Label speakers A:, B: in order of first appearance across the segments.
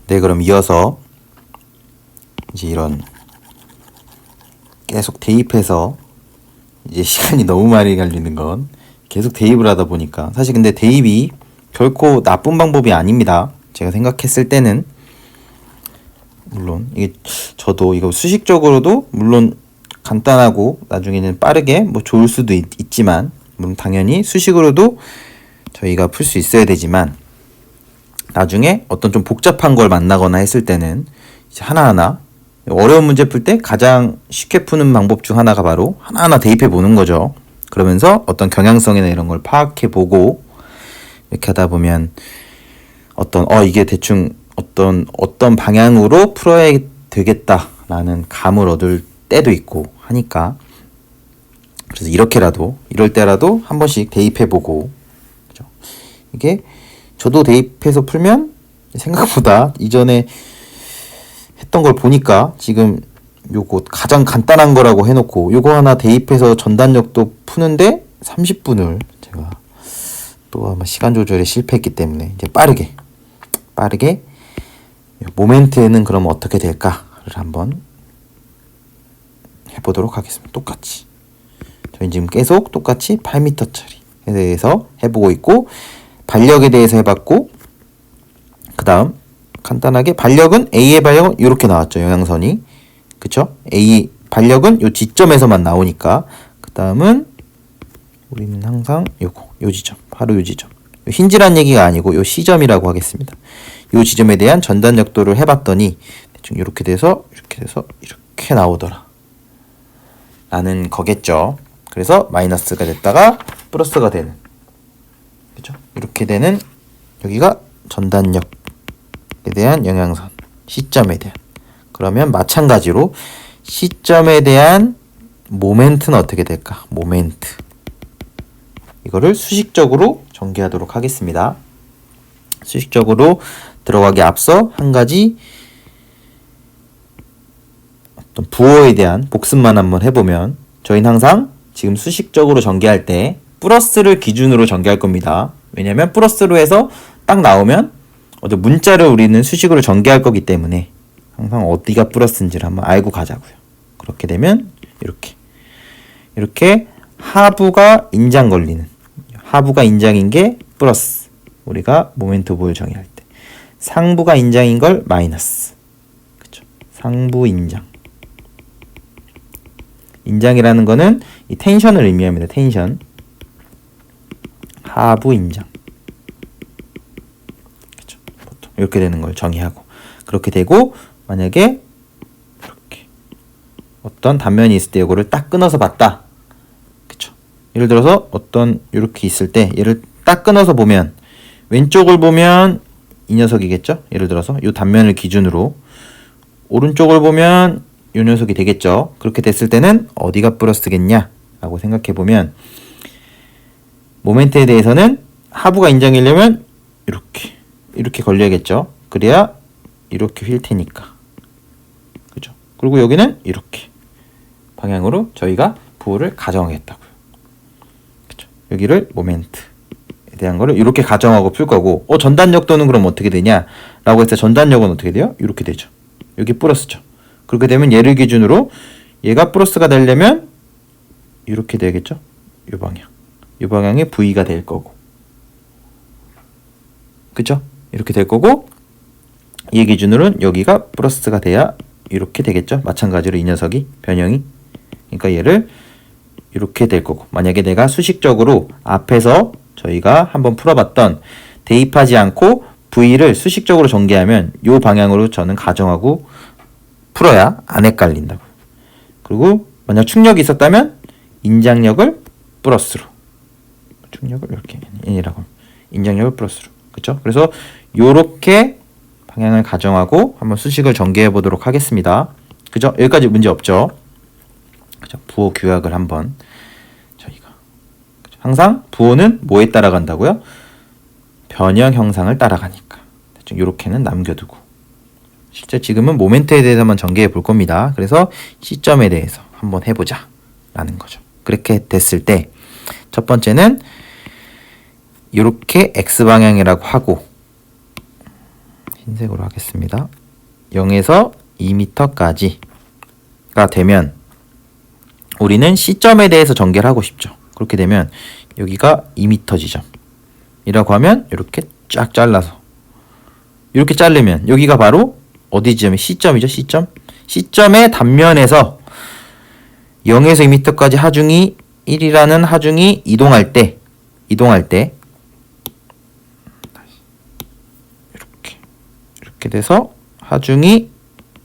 A: 네, 그럼 이어서 이제 이런 계속 대입해서 이제 시간이 너무 많이 걸리는 건 계속 대입을 하다 보니까 사실 근데 대입이 결코 나쁜 방법이 아닙니다. 제가 생각했을 때는 물론 이게 저도 이거 수식적으로도 물론 간단하고 나중에는 빠르게 뭐 좋을 수도 있지만 물론 당연히 수식으로도 저희가 풀 수 있어야 되지만 나중에 어떤 좀 복잡한 걸 만나거나 했을 때는 이제 하나하나 어려운 문제 풀 때 가장 쉽게 푸는 방법 중 하나가 바로 하나하나 대입해 보는 거죠. 그러면서 어떤 경향성이나 이런 걸 파악해 보고 이렇게 하다 보면 이게 대충 어떤 방향으로 풀어야 되겠다라는 감을 얻을 때도 있고 하니까 그래서 이럴 때라도 한 번씩 대입해 보고 그죠? 이게 저도 대입해서 풀면 생각보다 이전에 했던 걸 보니까 지금 요거 가장 간단한 거라고 해놓고 요거 하나 대입해서 전단력도 푸는데 30분을 제가 또 아마 시간 조절에 실패했기 때문에 이제 빠르게 모멘트에는 그럼 어떻게 될까를 한번 해보도록 하겠습니다. 똑같이 저희 지금 계속 똑같이 8m짜리에 대해서 해보고 있고 반력에 대해서 해봤고 그 다음 간단하게 반력은 A의 반력은 이렇게 나왔죠. 영향선이 그쵸? A 반력은 요 지점에서만 나오니까 그 다음은 우리는 항상 요 지점 바로 요 지점 힌지란 얘기가 아니고 요 시점이라고 하겠습니다. 요 지점에 대한 전단력도를 해봤더니 대충 이렇게 돼서 이렇게 나오더라 라는 거겠죠. 그래서 마이너스가 됐다가 플러스가 되는 그죠? 이렇게 되는 여기가 전단력에 대한 영향선 시점에 대한 그러면 마찬가지로 시점에 대한 모멘트는 어떻게 될까? 모멘트 이거를 수식적으로 전개하도록 하겠습니다. 수식적으로 들어가기 앞서 한 가지 어떤 부호에 대한 복습만 한번 해보면 저희는 항상 지금 수식적으로 전개할 때 플러스를 기준으로 전개할 겁니다. 왜냐하면 플러스로 해서 딱 나오면 어떤 문자를 우리는 수식으로 전개할 거기 때문에 항상 어디가 플러스인지를 한번 알고 가자고요. 그렇게 되면 이렇게 하부가 인장 걸리는 하부가 인장인 게 플러스 우리가 모멘트 오브 정의할 때 상부가 인장인 걸 마이너스 그쵸? 상부 인장 인장이라는 거는 이 텐션을 의미합니다. 텐션 하부 인장 그쵸? 보통 이렇게 되는 걸 정의하고 그렇게 되고 만약에 이렇게 어떤 단면이 있을 때 이거를 딱 끊어서 봤다 그쵸? 예를 들어서 이렇게 있을 때 얘를 딱 끊어서 보면 왼쪽을 보면 이 녀석이겠죠? 예를 들어서 이 단면을 기준으로 오른쪽을 보면 이 녀석이 되겠죠? 그렇게 됐을 때는 어디가 플러스겠냐? 라고 생각해 보면 모멘트에 대해서는 하부가 인정이려면 이렇게 걸려야겠죠? 그래야 이렇게 휠 테니까 그죠? 그리고 여기는 이렇게 방향으로 저희가 부호를 가정하겠다고요. 그죠? 여기를 모멘트에 대한 거를 이렇게 가정하고 풀 거고 전단력도는 그럼 어떻게 되냐? 라고 했을 때 전단력은 어떻게 돼요? 이렇게 되죠. 여기 플러스죠. 그렇게 되면 얘를 기준으로 얘가 플러스가 되려면 이렇게 되겠죠? 이 방향이 V가 될 거고 그죠? 이렇게 될 거고 얘 기준으로는 여기가 플러스가 돼야 이렇게 되겠죠? 마찬가지로 이 녀석이 변형이 그러니까 얘를 이렇게 될 거고 만약에 내가 수식적으로 앞에서 저희가 한번 풀어봤던 대입하지 않고 V를 수식적으로 전개하면 이 방향으로 저는 가정하고 풀어야 안 헷갈린다고. 그리고 만약 충력이 있었다면 인장력을 플러스로 충력을 이렇게 N이라고 인장력을 플러스로 그렇죠? 그래서 요렇게 방향을 가정하고 한번 수식을 전개해 보도록 하겠습니다. 그죠? 여기까지 문제 없죠? 그죠? 부호 규약을 한번 저희가 그죠? 항상 부호는 뭐에 따라간다고요? 변형 형상을 따라가니까 이렇게는 남겨두고 실제 지금은 모멘트에 대해서만 전개해 볼 겁니다. 그래서 시점에 대해서 한번 해보자 라는 거죠. 그렇게 됐을 때 첫 번째는 이렇게 X방향이라고 하고 흰색으로 하겠습니다. 0에서 2m까지가 되면 우리는 시점에 대해서 전개를 하고 싶죠. 그렇게 되면 여기가 2m 지점이라고 하면 이렇게 쫙 잘라서 이렇게 자르면 여기가 바로 어디 지점이 시점이죠. 시점의 단면에서 0에서 2m까지 하중이 1이라는 하중이 이동할 때 이렇게 돼서 하중이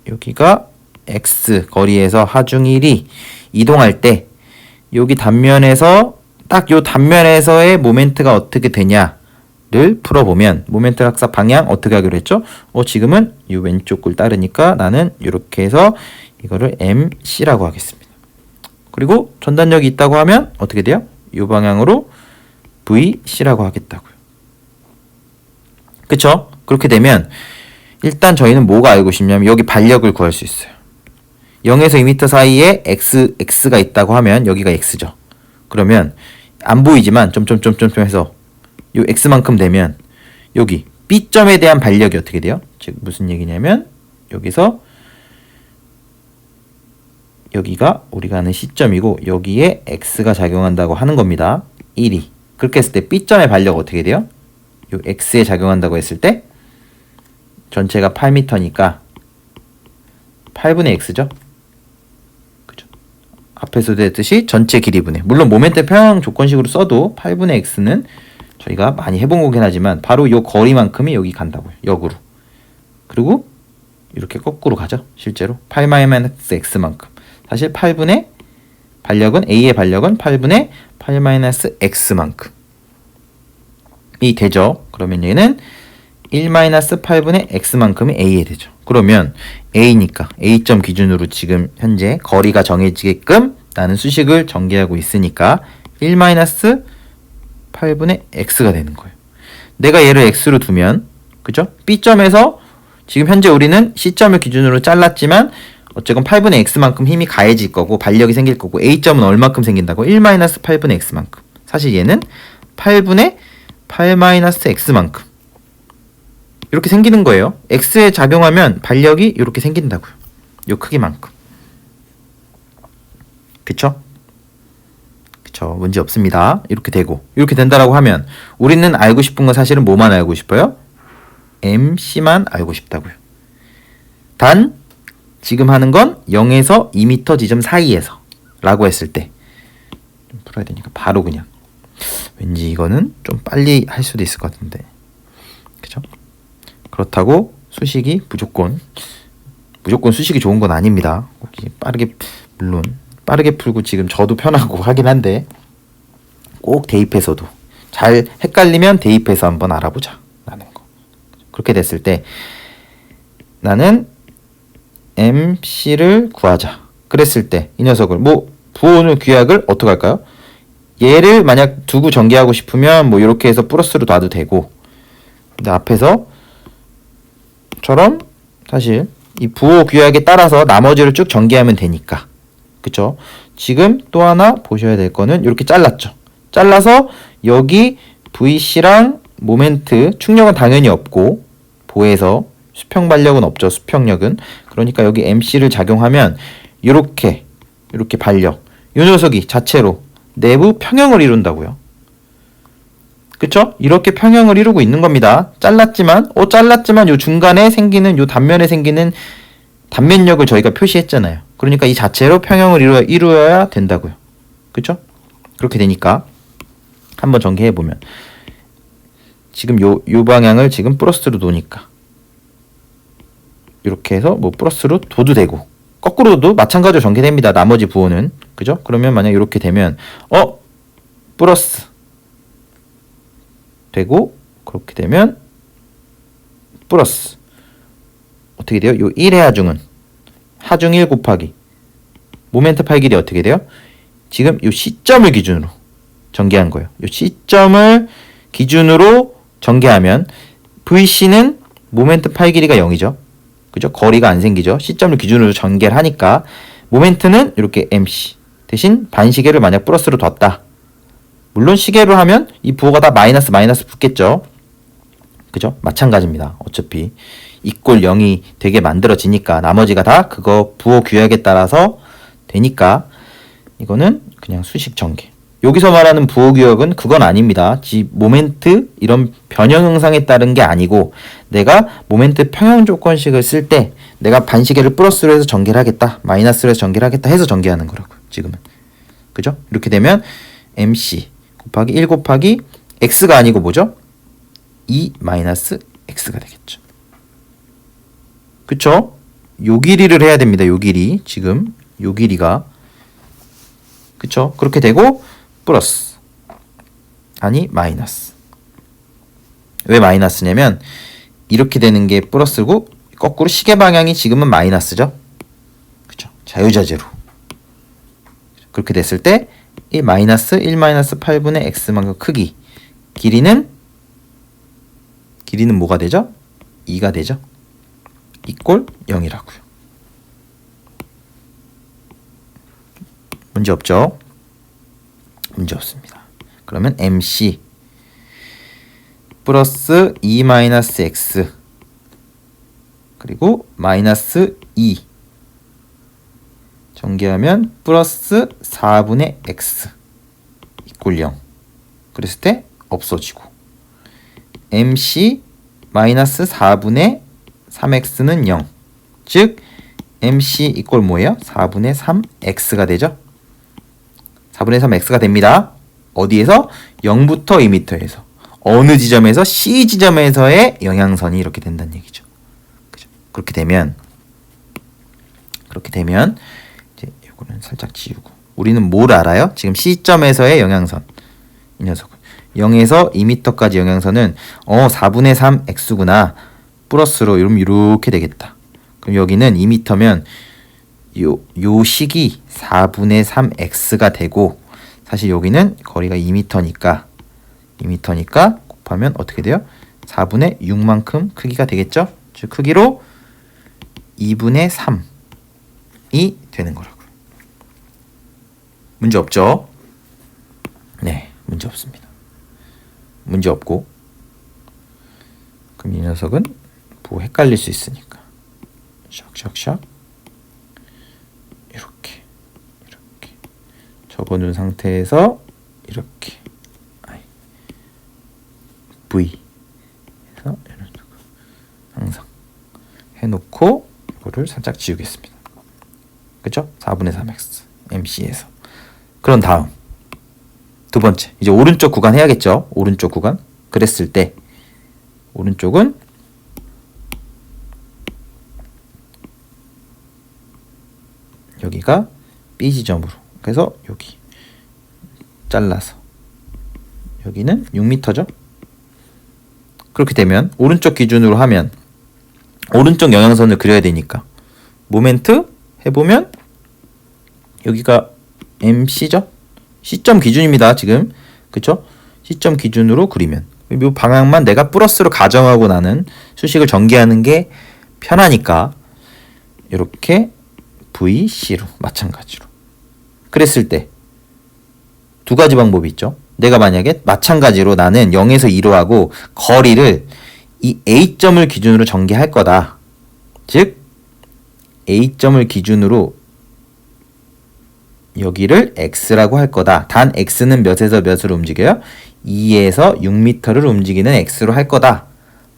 A: 여기가 x 거리에서 하중 1이 이동할 때 여기 단면에서 딱 요 단면에서의 모멘트가 어떻게 되냐를 풀어보면 모멘트 학사 방향 어떻게 하기로 했죠? 지금은 이 왼쪽 글 따르니까 나는 이렇게 해서 이거를 MC라고 하겠습니다. 그리고 전단력이 있다고 하면 어떻게 돼요? 이 방향으로 VC라고 하겠다고요. 그쵸? 그렇게 되면 일단 저희는 뭐가 알고 싶냐면 여기 반력을 구할 수 있어요. 0에서 2m 사이에 x가 있다고 하면 여기가 x죠. 그러면 안 보이지만 점점점점 해서 요 x만큼 되면 여기 B점에 대한 반력이 어떻게 돼요? 즉 무슨 얘기냐면 여기서 여기가 우리가 아는 시점이고 여기에 x가 작용한다고 하는 겁니다. 1이. 그렇게 했을 때 B점의 반력 어떻게 돼요? 요 x에 작용한다고 했을 때 전체가 8m니까 8분의 x죠. 그죠? 앞에서도 했듯이 전체 길이분의 물론 모멘트 평형 조건식으로 써도 8분의 x는 저희가 많이 해본 거긴 하지만 바로 요 거리만큼이 여기 간다고요. 역으로. 그리고 이렇게 거꾸로 가죠. 실제로 8-x만큼. 사실 8분의 반력은 A의 반력은 8분의 8-x만큼 이 되죠. 그러면 얘는 1-8분의 x만큼이 A에 되죠. 그러면 A니까 A점 기준으로 지금 현재 거리가 정해지게끔 나는 수식을 전개하고 있으니까 1-8분의 x가 되는 거예요. 내가 얘를 x로 두면 그죠? B점에서 지금 현재 우리는 C점을 기준으로 잘랐지만 어쨌건 8분의 x만큼 힘이 가해질 거고 반력이 생길 거고 A점은 얼마큼 생긴다고? 1-8분의 x만큼. 사실 얘는 8분의 8-x만큼 이렇게 생기는 거예요. x에 작용하면 반력이 이렇게 생긴다고요. 요 크기만큼. 그쵸? 문제 없습니다. 이렇게 되고 이렇게 된다라고 하면 우리는 알고 싶은 건 사실은 뭐만 알고 싶어요? MC만 알고 싶다고요. 단 지금 하는 건 0에서 2m 지점 사이에서 라고 했을 때 좀 풀어야 되니까 바로 그냥 왠지 이거는 좀 빨리 할 수도 있을 것 같은데 그죠? 그렇다고 수식이 무조건 수식이 좋은 건 아닙니다. 물론 빠르게 풀고 지금 저도 편하고 하긴 한데 꼭 대입해서도 잘 헷갈리면 대입해서 한번 알아보자 라는 거. 그렇게 됐을 때 나는 MC를 구하자 그랬을 때 이 녀석을 부호는 귀약을 어떻게 할까요? 얘를 만약 두고 전개하고 싶으면 이렇게 해서 플러스로 놔도 되고 근데 앞에서 처럼 사실 이 부호 규약에 따라서 나머지를 쭉 전개하면 되니까 그쵸? 지금 또 하나 보셔야 될 거는 이렇게 잘랐죠. 잘라서 여기 VC랑 모멘트 충력은 당연히 없고 보에서 수평 반력은 없죠. 수평력은. 그러니까 여기 MC를 작용하면 이렇게 반력 이 녀석이 자체로 내부 평형을 이룬다고요. 그쵸? 이렇게 평형을 이루고 있는 겁니다. 잘랐지만 요 중간에 생기는 요 단면에 생기는 단면력을 저희가 표시했잖아요. 그러니까 이 자체로 평형을 이루어야 된다고요. 그쵸? 그렇게 되니까 한번 전개해 보면 지금 요 방향을 지금 플러스로 놓으니까 이렇게 해서 플러스로 둬도 되고 거꾸로도 마찬가지로 전개됩니다. 나머지 부호는 그죠? 그러면 만약 이렇게 되면 플러스 되고 그렇게 되면 플러스 어떻게 돼요? 요 1의 하중은 하중 1 곱하기 모멘트 팔 길이 어떻게 돼요? 지금 요 시점을 기준으로 전개한 거예요. 요 시점을 기준으로 전개하면 VC는 모멘트 팔 길이가 0이죠. 그죠? 거리가 안 생기죠. 시점을 기준으로 전개를 하니까 모멘트는 이렇게 MC 대신 반시계를 만약 플러스로 뒀다. 물론 시계로 하면 이 부호가 다 마이너스 붙겠죠. 그죠? 마찬가지입니다. 어차피 이꼴 0이 되게 만들어지니까 나머지가 다 그거 부호 규약에 따라서 되니까 이거는 그냥 수식 전개. 여기서 말하는 부호 규약은 그건 아닙니다. 모멘트 이런 변형 형상에 따른 게 아니고 내가 모멘트 평형 조건식을 쓸 때 내가 반시계를 플러스로 해서 전개를 하겠다, 마이너스로 해서 전개를 하겠다 해서 전개하는 거라고요. 지금은. 그죠? 이렇게 되면 MC 곱하기 1 곱하기 x가 아니고 뭐죠? 2 마이너스 x가 되겠죠. 그쵸? 요 길이를 해야 됩니다. 요 길이. 지금 요 길이가. 그쵸? 그렇게 되고 플러스 아니 마이너스. 왜 마이너스냐면 이렇게 되는 게 플러스고 거꾸로 시계 방향이 지금은 마이너스죠. 그쵸? 자유자재로. 그렇게 됐을 때 1 마이너스 1 마이너스 8분의 x만큼 크기. 길이는 뭐가 되죠? 2가 되죠. 이꼴 0이라고요. 문제 없죠? 문제 없습니다. 그러면 MC 플러스 2 마이너스 x 그리고 마이너스 2 전개하면 플러스 4분의 x 이꼴 0. 그랬을 때 없어지고 MC 마이너스 4분의 3x는 0. 즉 MC 이꼴 뭐예요? 4분의 3x가 되죠. 4분의 3x가 됩니다. 어디에서? 0부터 2m에서. 어느 지점에서? C 지점에서의 영향선이 이렇게 된다는 얘기죠. 그죠? 그렇게 되면 이제 이거는 살짝 지우고 우리는 뭘 알아요? 지금 C점에서의 영향선. 이 녀석은 0에서 2m까지 영향선은 4분의 3x구나. 플러스로 이러면 이렇게 되겠다. 그럼 여기는 2m면 요 식이 4분의 3x가 되고 사실 여기는 거리가 2m니까 곱하면 어떻게 돼요? 4분의 6만큼 크기가 되겠죠? 즉 크기로 2분의 3이 되는 거라고요. 문제 없죠? 네, 문제 없습니다. 문제 없고 그럼 이 녀석은 뭐 헷갈릴 수 있으니까 샥샥샥 이렇게 적어놓은 상태에서 이렇게 V 해서 항상 해놓고 이거를 살짝 지우겠습니다. 그쵸? 4분의 3x MC에서 그런 다음 두 번째 이제 오른쪽 구간 해야겠죠? 오른쪽 구간 그랬을 때 오른쪽은 여기가 B 지점으로 그래서 여기 잘라서 여기는 6m죠. 그렇게 되면 오른쪽 기준으로 하면 오른쪽 영향선을 그려야 되니까 모멘트 해보면 여기가 MC죠. C점 기준입니다. 지금 그쵸? C점 기준으로 그리면 이 방향만 내가 플러스로 가정하고 나는 수식을 전개하는 게 편하니까 이렇게 VC로 마찬가지로 그랬을 때 두 가지 방법이 있죠. 내가 만약에 마찬가지로 나는 0에서 2로 하고 거리를 이 A점을 기준으로 전개할 거다. 즉 A점을 기준으로 여기를 X라고 할 거다. 단 X는 몇에서 몇으로 움직여요? 2에서 6m를 움직이는 X로 할 거다.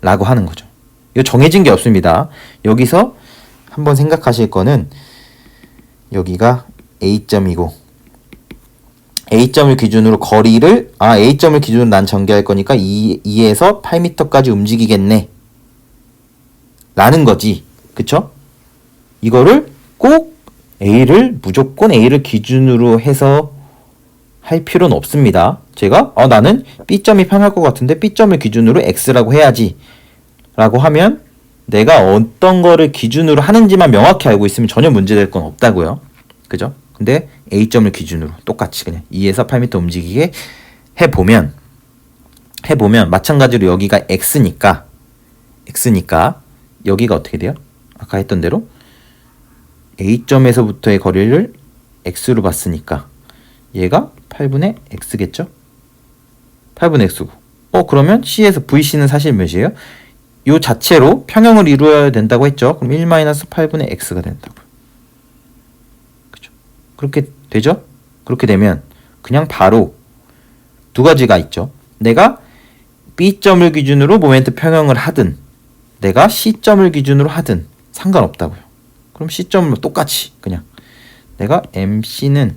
A: 라고 하는 거죠. 이거 정해진 게 없습니다. 여기서 한번 생각하실 거는 여기가 A점이고 A점을 기준으로 거리를 A점을 기준으로 난 전개할 거니까 2에서 8m까지 움직이겠네. 라는 거지. 그쵸? 이거를 꼭 A를 무조건 A를 기준으로 해서 할 필요는 없습니다. 제가 나는 B점이 편할 것 같은데 B점을 기준으로 X라고 해야지 라고 하면 내가 어떤 거를 기준으로 하는지만 명확히 알고 있으면 전혀 문제될 건 없다고요. 그죠? 근데 A점을 기준으로 똑같이 그냥 2에서 8m 움직이게 해보면 마찬가지로 여기가 X니까 여기가 어떻게 돼요? 아까 했던 대로 A점에서부터의 거리를 X로 봤으니까 얘가 8분의 X겠죠? 8분의 X고 그러면 C에서 VC는 사실 몇이에요? 요 자체로 평형을 이루어야 된다고 했죠. 그럼 1-8분의 X가 된다고요. 그죠? 그렇게 되죠? 그렇게 되면 그냥 바로 두 가지가 있죠. 내가 B점을 기준으로 모멘트 평형을 하든 내가 C점을 기준으로 하든 상관없다고요. 그럼 C점으로 똑같이 그냥 내가 MC는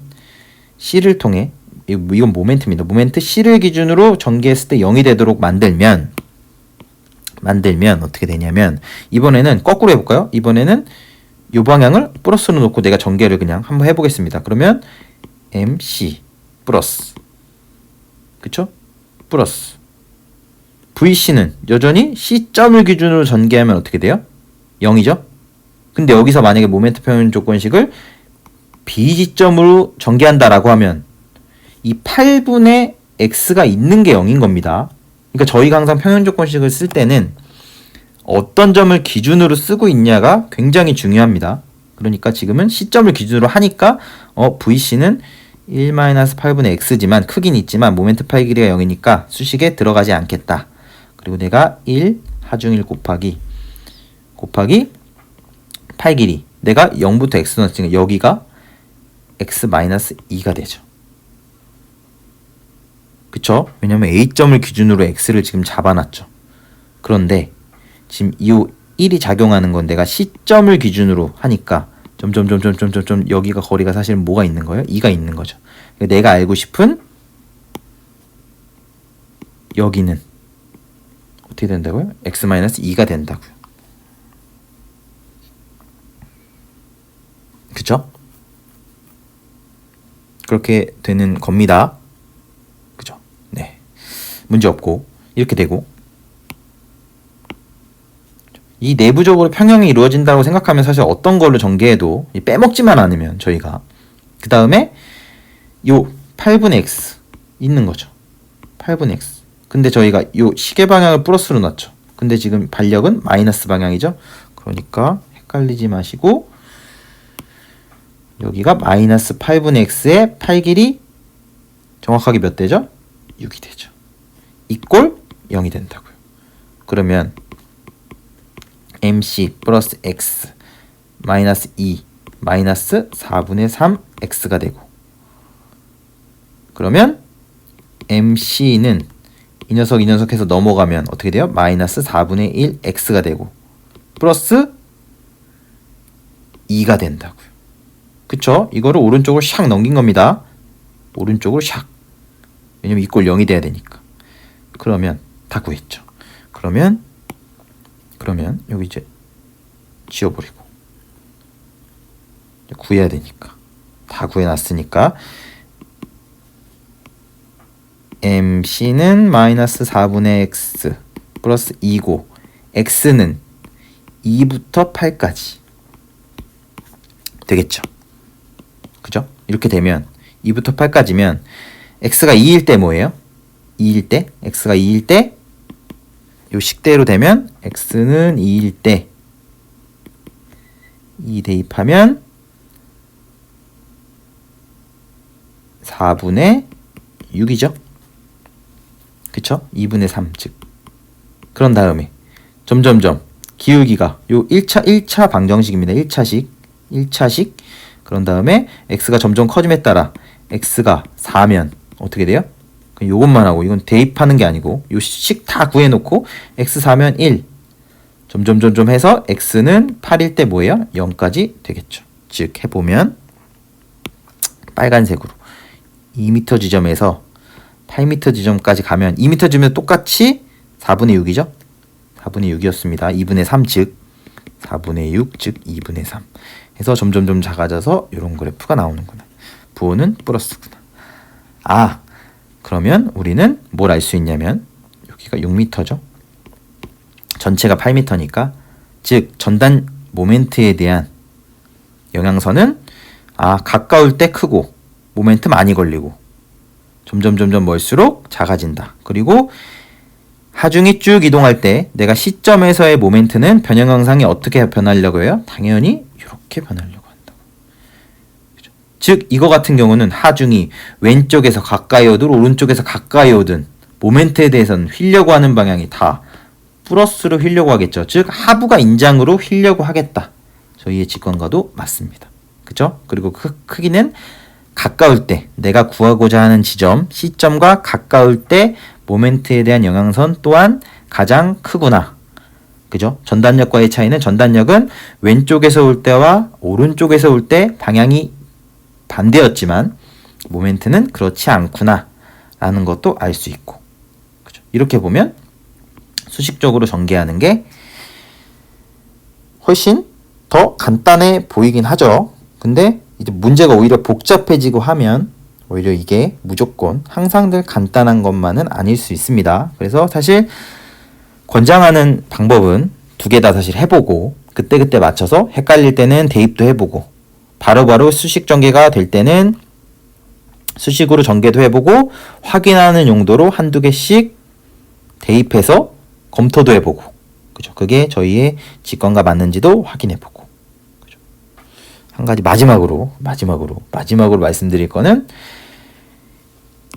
A: C를 통해 이건 모멘트입니다. 모멘트 C를 기준으로 전개했을 때 0이 되도록 만들면 어떻게 되냐면 이번에는 거꾸로 해볼까요? 이번에는 이 방향을 플러스로 놓고 내가 전개를 그냥 한번 해보겠습니다. 그러면 MC 플러스 그쵸? 플러스 VC는 여전히 C점을 기준으로 전개하면 어떻게 돼요? 0이죠? 근데 여기서 만약에 모멘트 평형 조건식을 B지점으로 전개한다라고 하면 이 8분의 X가 있는 게 0인 겁니다. 그러니까 저희가 항상 평형 조건식을 쓸 때는 어떤 점을 기준으로 쓰고 있냐가 굉장히 중요합니다. 그러니까 지금은 C점을 기준으로 하니까 VC는 1-8분의 X지만 크긴 있지만 모멘트 파이 길이가 0이니까 수식에 들어가지 않겠다. 그리고 내가 1 하중 1 곱하기 파이 길이 내가 0부터 X 넣었으니까 여기가 X-2가 되죠. 그쵸? 왜냐면 A점을 기준으로 X를 지금 잡아놨죠. 그런데 지금 이 1이 작용하는 건 내가 C점을 기준으로 하니까 점점점점점점 여기가 거리가 사실 뭐가 있는 거예요? 2가 있는 거죠. 내가 알고 싶은 여기는 어떻게 된다고요? X-2가 된다고요. 그쵸? 그렇게 되는 겁니다. 그죠? 네. 문제 없고 이렇게 되고 이 내부적으로 평형이 이루어진다고 생각하면 사실 어떤 걸로 전개해도 빼먹지만 않으면 저희가 그 다음에 요 8분의 X 있는 거죠. 8분의 X. 근데 저희가 요 시계 방향을 플러스로 놨죠. 근데 지금 반력은 마이너스 방향이죠. 그러니까 헷갈리지 마시고 여기가 마이너스 8분의 X의 8 길이 정확하게 몇 대죠? 6이 되죠. 이꼴 0이 된다고요. 그러면 MC 플러스 X 마이너스 2 마이너스 4분의 3 X가 되고 그러면 MC는 이 녀석 해서 넘어가면 어떻게 돼요? 마이너스 4분의 1 X가 되고 플러스 2가 된다고요. 그쵸? 이거를 오른쪽으로 샥 넘긴 겁니다. 오른쪽으로 샥. 왜냐면 이꼴 0이 돼야 되니까. 그러면 다 구했죠. 그러면 여기 이제 지워버리고 구해야 되니까 다 구해놨으니까 MC는 마이너스 4분의 X 플러스 2고 X는 2부터 8까지 되겠죠. 그죠? 이렇게 되면 2부터 8까지면 X가 2일 때 뭐예요? 2일 때? X가 2일 때 요 식대로 되면 X는 2일 때 2 대입하면 4분의 6이죠. 그쵸? 2분의 3 즉. 그런 다음에 점점점 기울기가 요 1차 방정식입니다. 1차식 그런 다음에 X가 점점 커짐에 따라 X가 4면 어떻게 돼요? 요것만 하고 이건 대입하는 게 아니고 요 식 다 구해놓고 X 4면 1 점점점점 해서 X는 8일 때 뭐예요? 0까지 되겠죠. 즉 해보면 빨간색으로 2m 지점에서 8m 지점까지 가면 2m 지점에 똑같이 4분의 6이죠. 4분의 6이었습니다. 2분의 3 즉 4분의 6 즉 2분의 3 해서 점점점 작아져서 이런 그래프가 나오는구나. 부호는 플러스구나. 그러면 우리는 뭘 알 수 있냐면 여기가 6m죠. 전체가 8m니까 즉 전단 모멘트에 대한 영향선은 가까울 때 크고 모멘트 많이 걸리고 점점 멀수록 작아진다. 그리고 하중이 쭉 이동할 때 내가 시점에서의 모멘트는 변형 형상이 어떻게 변하려고 해요? 당연히 이렇게 변하려고 한다고. 그죠? 즉 이거 같은 경우는 하중이 왼쪽에서 가까이 오든 오른쪽에서 가까이 오든 모멘트에 대해서는 휘려고 하는 방향이 다 플러스로 휘려고 하겠죠. 즉 하부가 인장으로 휘려고 하겠다. 저희의 직관과도 맞습니다. 그죠? 그리고 그 크기는 가까울 때, 내가 구하고자 하는 지점, 시점과 가까울 때 모멘트에 대한 영향선 또한 가장 크구나. 그죠? 전단력과의 차이는, 전단력은 왼쪽에서 올 때와 오른쪽에서 올 때 방향이 반대였지만 모멘트는 그렇지 않구나 라는 것도 알 수 있고, 그죠? 이렇게 보면 수식적으로 전개하는 게 훨씬 더 간단해 보이긴 하죠. 근데 이제 문제가 오히려 복잡해지고 하면 오히려 이게 무조건 항상들 간단한 것만은 아닐 수 있습니다. 그래서 사실 권장하는 방법은 두 개 다 사실 해보고, 그때그때 맞춰서 헷갈릴 때는 대입도 해보고, 바로바로 수식 전개가 될 때는 수식으로 전개도 해보고, 확인하는 용도로 한두 개씩 대입해서 검토도 해보고, 그죠? 그게 저희의 직관과 맞는지도 확인해보고, 그죠? 한 가지 마지막으로 말씀드릴 거는,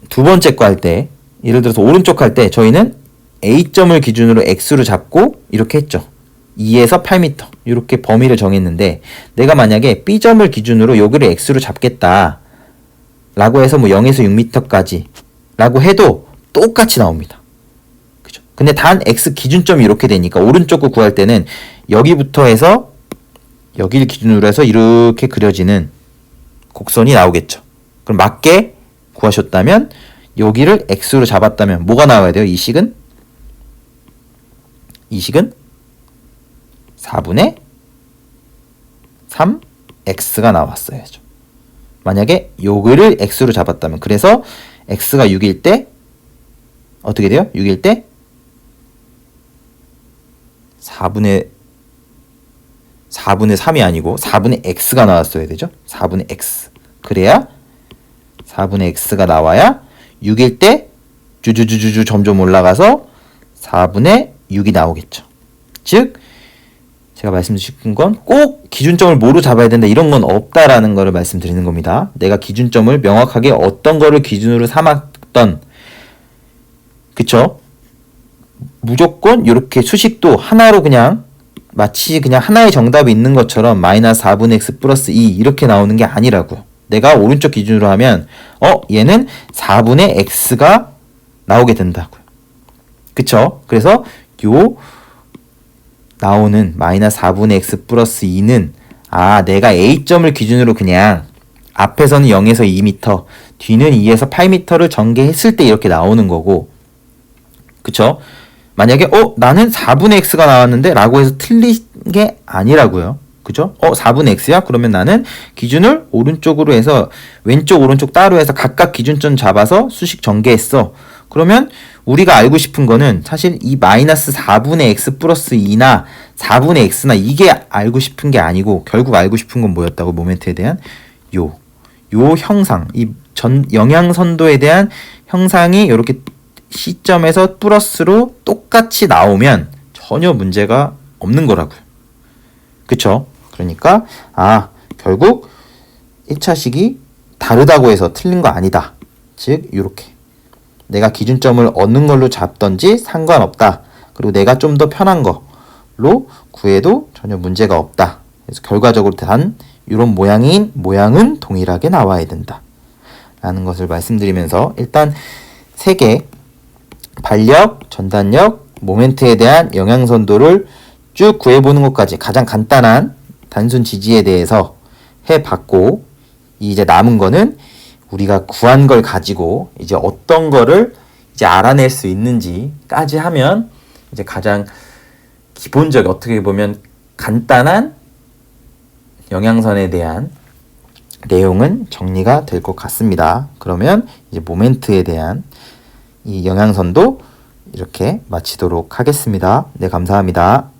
A: 두 번째 거 할 때, 예를 들어서 오른쪽 할 때 저희는 A점을 기준으로 X로 잡고 이렇게 했죠. 2에서 8m 이렇게 범위를 정했는데, 내가 만약에 B점을 기준으로 여기를 X로 잡겠다 라고 해서 뭐 0에서 6m까지 라고 해도 똑같이 나옵니다. 그죠? 근데 단 X 기준점이 이렇게 되니까 오른쪽 거 구할 때는 여기부터 해서 여기를 기준으로 해서 이렇게 그려지는 곡선이 나오겠죠. 그럼 맞게 구하셨다면 여기를 X로 잡았다면 뭐가 나와야 돼요? 이 식은 4분의 3x가 나왔어야죠. 만약에 요거를 x로 잡았다면, 그래서 x가 6일 때 어떻게 돼요? 6일 때 4분의 3이 아니고 4분의 x가 나왔어야 되죠. 4분의 x. 그래야 4분의 x가 나와야 6일 때 주주주주주 점점 올라가서 4분의 6이 나오겠죠. 즉 제가 말씀드린 건 꼭 기준점을 뭐로 잡아야 된다 이런 건 없다라는 거를 말씀드리는 겁니다. 내가 기준점을 명확하게 어떤 거를 기준으로 삼았던, 그쵸? 무조건 이렇게 수식도 하나로 그냥 마치 그냥 하나의 정답이 있는 것처럼 마이너스 4분의 x 플러스 2 이렇게 나오는 게 아니라고요. 내가 오른쪽 기준으로 하면 얘는 4분의 x가 나오게 된다고요. 그쵸? 그래서 요 나오는 마이너스 4분의 x 플러스 2는 내가 A점을 기준으로 그냥 앞에서는 0에서 2m, 뒤는 2에서 8m를 전개했을 때 이렇게 나오는 거고, 그쵸? 만약에 나는 4분의 x가 나왔는데 라고 해서 틀린 게 아니라고요. 그죠? 4분의 x야? 그러면 나는 기준을 오른쪽으로 해서 왼쪽 오른쪽 따로 해서 각각 기준점 잡아서 수식 전개했어. 그러면 우리가 알고 싶은 거는 사실 이 마이너스 4분의 x 플러스 2나 4분의 x나 이게 알고 싶은 게 아니고, 결국 알고 싶은 건 뭐였다고? 모멘트에 대한 요 형상, 이 영향선도에 대한 형상이 이렇게 시점에서 플러스로 똑같이 나오면 전혀 문제가 없는 거라고요. 그쵸? 그러니까 결국 1차식이 다르다고 해서 틀린 거 아니다. 즉 이렇게 내가 기준점을 얻는 걸로 잡던지 상관없다. 그리고 내가 좀 더 편한 걸로 구해도 전혀 문제가 없다. 그래서 결과적으로 단 이런 모양은 동일하게 나와야 된다 라는 것을 말씀드리면서, 일단 3개 반력, 전단력, 모멘트에 대한 영향선도를 쭉 구해보는 것까지 가장 간단한 단순 지지에 대해서 해봤고, 이제 남은 거는 우리가 구한 걸 가지고 이제 어떤 거를 이제 알아낼 수 있는지까지 하면 이제 가장 기본적, 어떻게 보면 간단한 영향선에 대한 내용은 정리가 될 것 같습니다. 그러면 이제 모멘트에 대한 이 영향선도 이렇게 마치도록 하겠습니다. 네, 감사합니다.